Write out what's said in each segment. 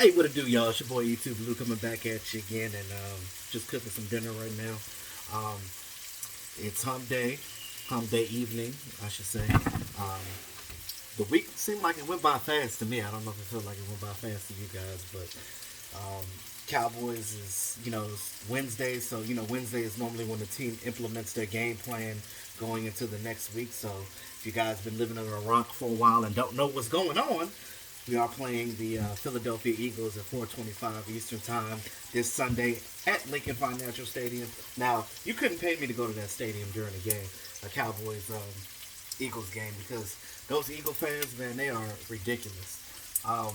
Hey, what it do, y'all? It's your boy YouTube Blue coming back at you again, and just cooking some dinner right now. Um, it's hump day evening, I should say. The week seemed like it went by fast to me. I don't know if it felt like it went by fast to you guys, but Cowboys is it's Wednesday, so Wednesday is normally when the team implements their game plan going into the next week. So if you guys been living under a rock for a while and don't know what's going on, we are playing the Philadelphia Eagles at 4:25 Eastern Time this Sunday at Lincoln Financial Stadium. Now, you couldn't pay me to go to that stadium during the game, a Cowboys Eagles game, because those Eagle fans, man, they are ridiculous. Um,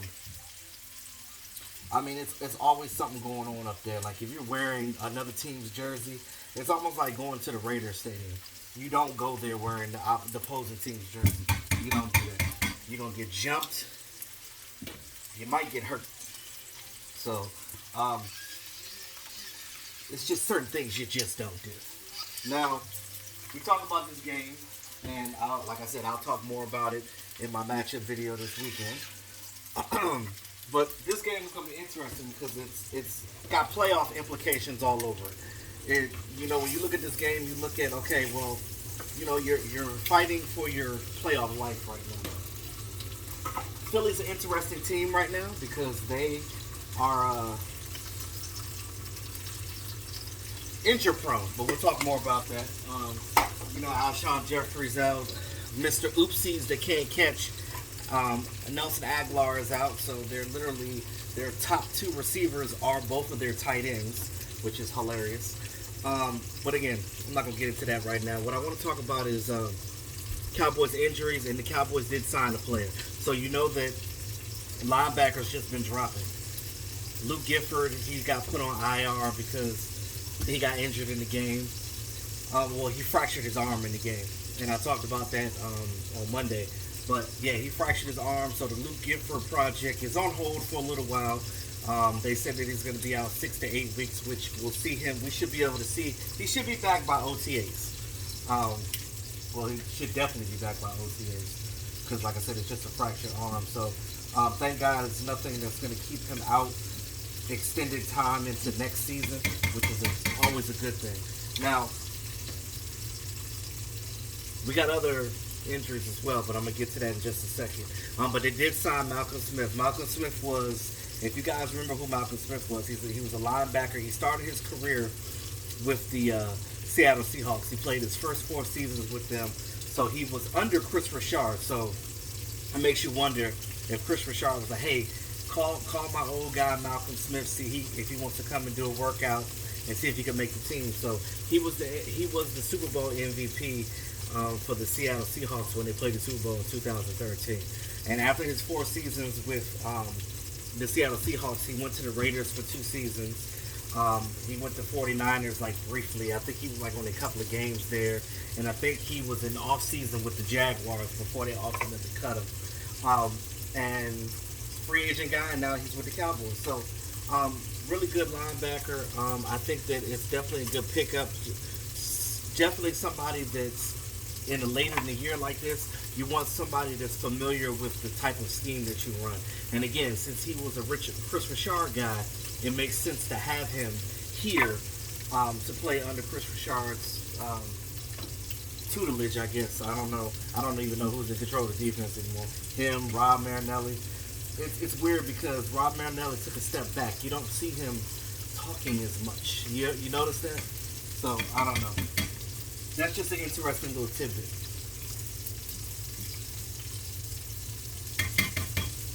I mean, it's always something going on up there. Like if you're wearing another team's jersey, it's almost like going to the Raiders stadium. You don't go there wearing the opposing team's jersey. You don't do that. You're gonna get jumped. You might get hurt. So, it's just certain things you just don't do. Now, we talk about this game, and like I said, I'll talk more about it in my matchup video this weekend. But this game is going to be interesting because it's got playoff implications all over it. When you look at this game, you look at, okay, well, you're fighting for your playoff life right now. Philly's an interesting team right now because they are injury prone, but we'll talk more about that. Alshon Jeffrey's out, Mr. Oopsies that can't catch. Nelson Aguilar is out, so they're literally their top two receivers are both of their tight ends, which is hilarious. But again, I'm not gonna get into that right now. What I want to talk about is Cowboys injuries, and the Cowboys did sign a player. So you know that linebackers just been dropping. Luke Gifford, he got put on IR because he got injured in the game. He fractured his arm in the game, and I talked about that on Monday. But yeah, he fractured his arm, so the Luke Gifford project is on hold for a little while. They said that he's going to be out 6 to 8 weeks, which we'll see him. We should be able to see. He should be back by OTAs. He should definitely be back by OTAs because, like I said, it's just a fractured arm. So, thank God it's nothing that's going to keep him out extended time into next season, which is always a good thing. Now, we got other injuries as well, but I'm going to get to that in just a second. But they did sign Malcolm Smith. Malcolm Smith was, if you guys remember who Malcolm Smith was, he was a linebacker. He started his career with the Seattle Seahawks. He played his first 4 seasons with them. So he was under Chris Richard. So it makes you wonder if Chris Richard was like, hey, call my old guy Malcolm Smith, see if he wants to come and do a workout and see if he can make the team. So he was the Super Bowl MVP for the Seattle Seahawks when they played the Super Bowl in 2013. And after his 4 seasons with the Seattle Seahawks, he went to the Raiders for 2 seasons. He went to 49ers briefly. I think he was on a couple of games there. And I think he was in off season with the Jaguars before they ultimately cut him. And free agent guy, and now he's with the Cowboys. So really good linebacker. I think that it's definitely a good pickup. Definitely somebody that's later in the year like this, you want somebody that's familiar with the type of scheme that you run. And again, since he was a Chris Richard guy, it makes sense to have him here to play under Chris Richard's tutelage, I guess. I don't know. I don't even know who's in control of the defense anymore. Him, Rob Marinelli. It's weird because Rob Marinelli took a step back. You don't see him talking as much. You notice that? So, I don't know. That's just an interesting little tidbit.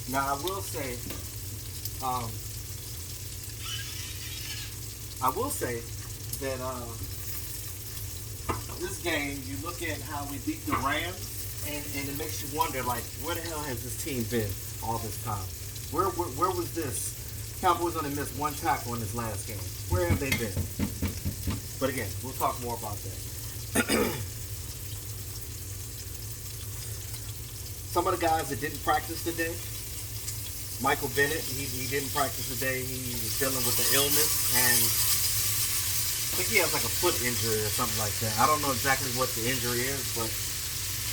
Now, I will say that this game, you look at how we beat the Rams, and it makes you wonder, where the hell has this team been all this time? Where was this? Cowboys only missed 1 tackle in this last game. Where have they been? But again, we'll talk more about that. Some of the guys that didn't practice today, Michael Bennett, he didn't practice today. He was dealing with the illness, and I think he has a foot injury or something like that. I don't know exactly what the injury is, but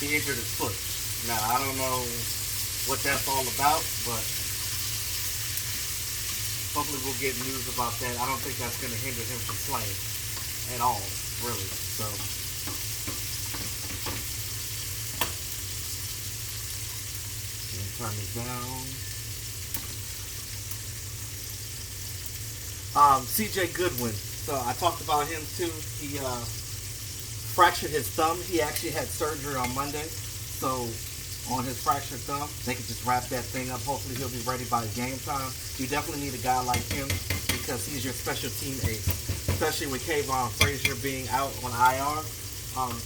he injured his foot. Now, I don't know what that's all about, but hopefully we'll get news about that. I don't think that's going to hinder him from playing at all, really. So, turn this down. CJ Goodwin. So I talked about him too. He fractured his thumb. He actually had surgery on Monday. So on his fractured thumb, they could just wrap that thing up. Hopefully he'll be ready by game time. You definitely need a guy like him because he's your special team ace. Especially with Kayvon Frazier being out on IR.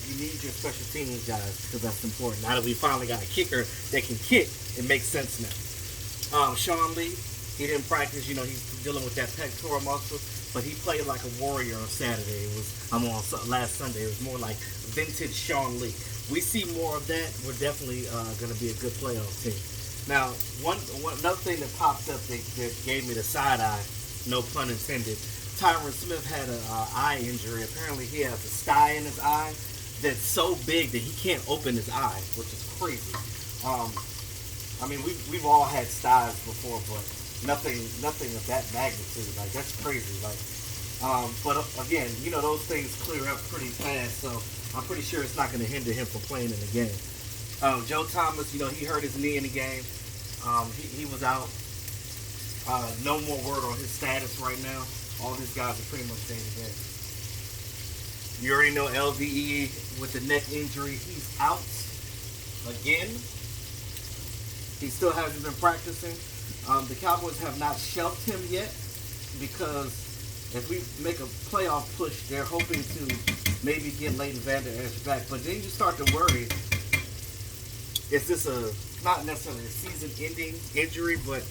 You need your special teams guys because that's important. Now that we finally got a kicker that can kick, it makes sense now. Sean Lee, he didn't practice. You know, he's dealing with that pectoral muscle, but he played like a warrior on Saturday. On last Sunday. It was more like vintage Sean Lee. We see more of that. We're definitely going to be a good playoff team. Now, another thing that popped up that gave me the side eye, no pun intended. Tyron Smith had an eye injury. Apparently, he has a sty in his eye that's so big that he can't open his eye, which is crazy. I mean, we've all had styes before, but nothing of that magnitude. Like, that's crazy. Like, but again, you know, those things clear up pretty fast, so I'm pretty sure it's not going to hinder him from playing in the game. Joe Thomas, you know, he hurt his knee in the game. He was out. No more word on his status right now. All these guys are pretty much day to day. You already know LVE with the neck injury. He's out again. He still hasn't been practicing. The Cowboys have not shelved him yet because if we make a playoff push, they're hoping to maybe get Leighton Vander Esch back. But then you start to worry, is this not necessarily a season-ending injury, but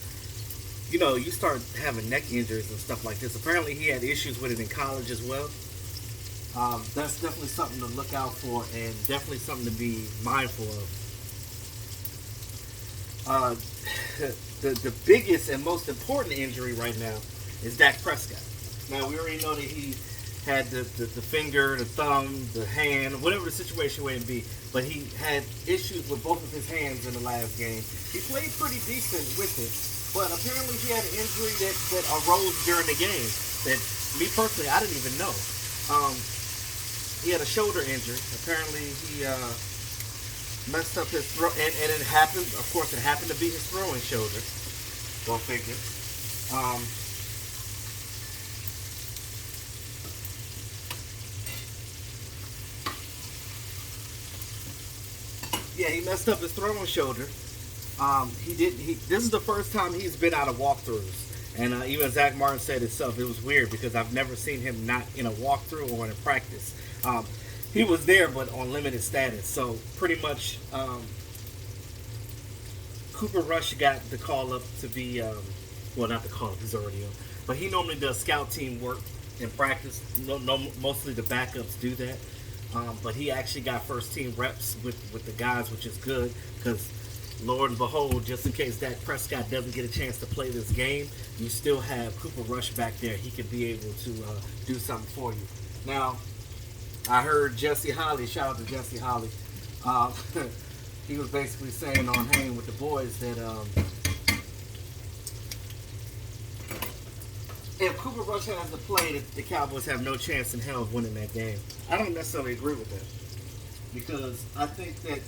you know, you start having neck injuries and stuff like this. Apparently, he had issues with it in college as well. That's definitely something to look out for and definitely something to be mindful of. The biggest and most important injury right now is Dak Prescott. Now, we already know that he had the finger, the thumb, the hand, whatever the situation may be, but he had issues with both of his hands in the last game. He played pretty decent with it. But apparently he had an injury that arose during the game that me personally, I didn't even know. He had a shoulder injury. Apparently he messed up his throw, and it happened, of course, it happened to be his throwing shoulder. Go figure. Yeah, he messed up his throwing shoulder. This is the first time he's been out of walkthroughs. And even Zach Martin said himself, it was weird because I've never seen him not in a walkthrough or in practice. He was there, but on limited status. So pretty much, Cooper Rush got the call up to be, well, not the call up, he's already on. But he normally does scout team work in practice. Mostly the backups do that. But he actually got first team reps with the guys, which is good because Lord and behold, just in case Dak Prescott doesn't get a chance to play this game, you still have Cooper Rush back there. He could be able to do something for you. Now, I heard Jesse Holly, shout out to Jesse Holly, he was basically saying on Hanging with the Boys that if Cooper Rush has to play, the Cowboys have no chance in hell of winning that game. I don't necessarily agree with that because I think that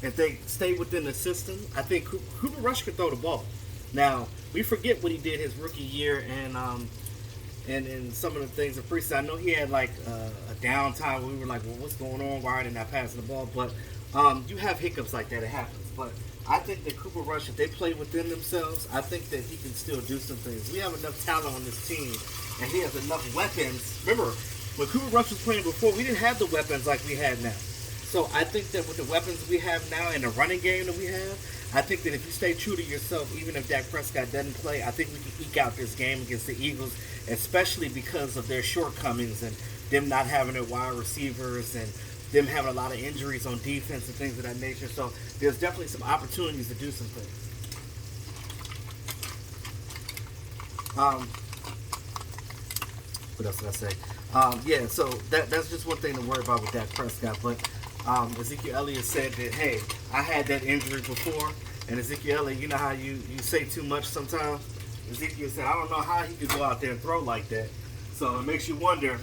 if they stay within the system, I think Cooper Rush could throw the ball. Now, we forget what he did his rookie year and some of the things in preseason. I know he had like a downtime where we were like, well, what's going on? Why are they not passing the ball? But you have hiccups like that. It happens. But I think that Cooper Rush, if they play within themselves, I think that he can still do some things. We have enough talent on this team, and he has enough weapons. Remember, when Cooper Rush was playing before, we didn't have the weapons like we had now. So I think that with the weapons we have now and the running game that we have, I think that if you stay true to yourself, even if Dak Prescott doesn't play, I think we can eke out this game against the Eagles, especially because of their shortcomings and them not having their wide receivers and them having a lot of injuries on defense and things of that nature. So there's definitely some opportunities to do some things. What else did I say? Yeah, so that's just one thing to worry about with Dak Prescott. But Ezekiel Elliott said that, hey, I had that injury before. And Ezekiel Elliott, you know how you say too much sometimes? Ezekiel said, I don't know how he could go out there and throw like that. So it makes you wonder,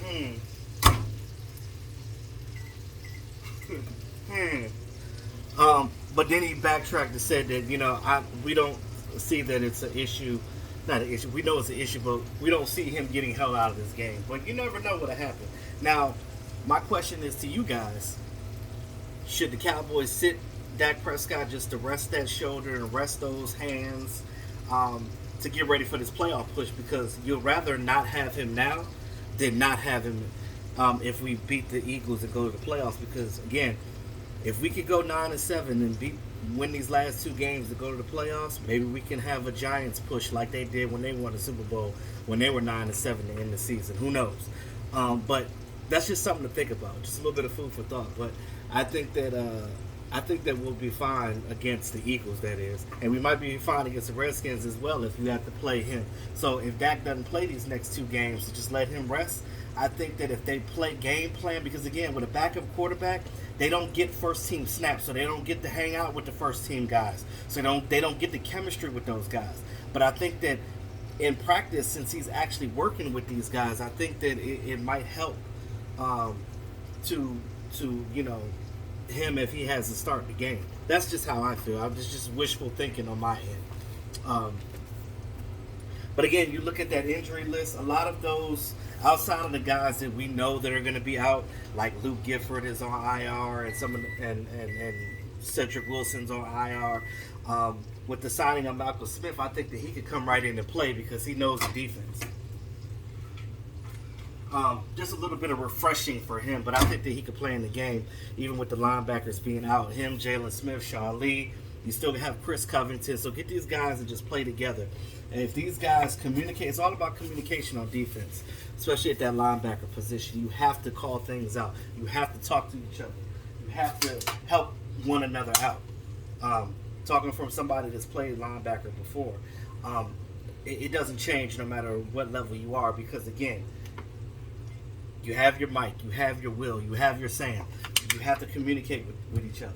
but then he backtracked and said that, we don't see that it's an issue. Not an issue. We know it's an issue, but we don't see him getting held out of this game. But you never know what'll happen. Now, my question is to you guys: should the Cowboys sit Dak Prescott just to rest that shoulder and rest those hands to get ready for this playoff push? Because you'd rather not have him now than not have him if we beat the Eagles and go to the playoffs. Because again, if we could go 9-7 and win these last two games to go to the playoffs, maybe we can have a Giants push like they did when they won the Super Bowl when they were 9-7 to end the season. Who knows? But that's just something to think about. Just a little bit of food for thought. But I think that we'll be fine against the Eagles, that is, and we might be fine against the Redskins as well if you have to play him. So if Dak doesn't play these next two games, to just let him rest. I think that if they play game plan, because again, with a backup quarterback, they don't get first team snaps, so they don't get to hang out with the first team guys. So they don't get the chemistry with those guys. But I think that in practice, since he's actually working with these guys, I think that it might help to him if he has to start the game. That's just how I feel. I'm just wishful thinking on my end. But again, you look at that injury list, a lot of those, outside of the guys that we know that are going to be out, like Luke Gifford is on IR and Cedric Wilson's on IR. With the signing of Malcolm Smith, I think that he could come right into play because he knows the defense. Just a little bit of refreshing for him, but I think that he could play in the game, even with the linebackers being out. Him, Jalen Smith, Sean Lee. You still have Chris Covington. So get these guys to just play together. And if these guys communicate, it's all about communication on defense, especially at that linebacker position. You have to call things out. You have to talk to each other. You have to help one another out. Talking from somebody that's played linebacker before, it doesn't change no matter what level you are, because again, you have your Mike, you have your Will, you have your Sam. You have to communicate with each other.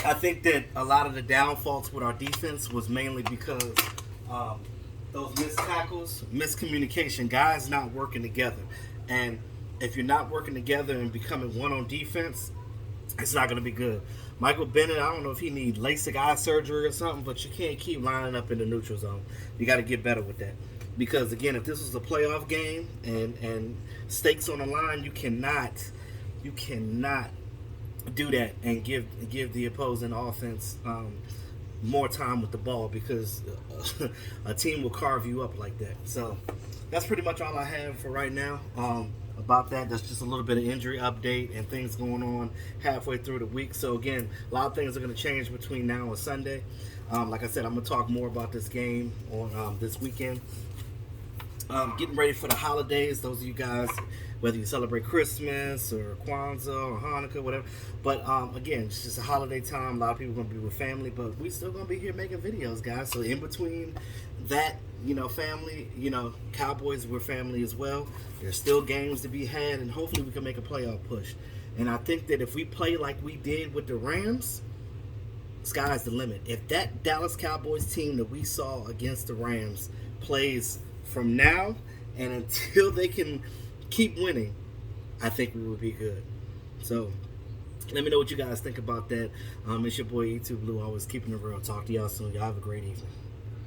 I think that a lot of the downfalls with our defense was mainly because those missed tackles, miscommunication, guys not working together. And if you're not working together and becoming one on defense, it's not going to be good. Michael Bennett, I don't know if he needs LASIK eye surgery or something, but you can't keep lining up in the neutral zone. You got to get better with that. Because, again, if this was a playoff game and stakes on the line, you cannot do that and give the opposing offense more time with the ball, because a team will carve you up like that. So that's pretty much all I have for right now about that. That's just a little bit of injury update and things going on halfway through the week. So again, a lot of things are going to change between now and Sunday. Like I said, I'm going to talk more about this game on this weekend. Getting ready for the holidays. Those of you guys, whether you celebrate Christmas or Kwanzaa or Hanukkah, whatever. But again, it's just a holiday time. A lot of people are going to be with family, but we still going to be here making videos, guys. So in between that, family, Cowboys, we're family as well. There's still games to be had, and hopefully we can make a playoff push. And I think that if we play like we did with the Rams, sky's the limit. If that Dallas Cowboys team that we saw against the Rams plays from now and until they can keep winning, I think we will be good. So let me know what you guys think about that. It's your boy E2 Blue, always keeping it real. Talk to y'all soon. Y'all have a great evening.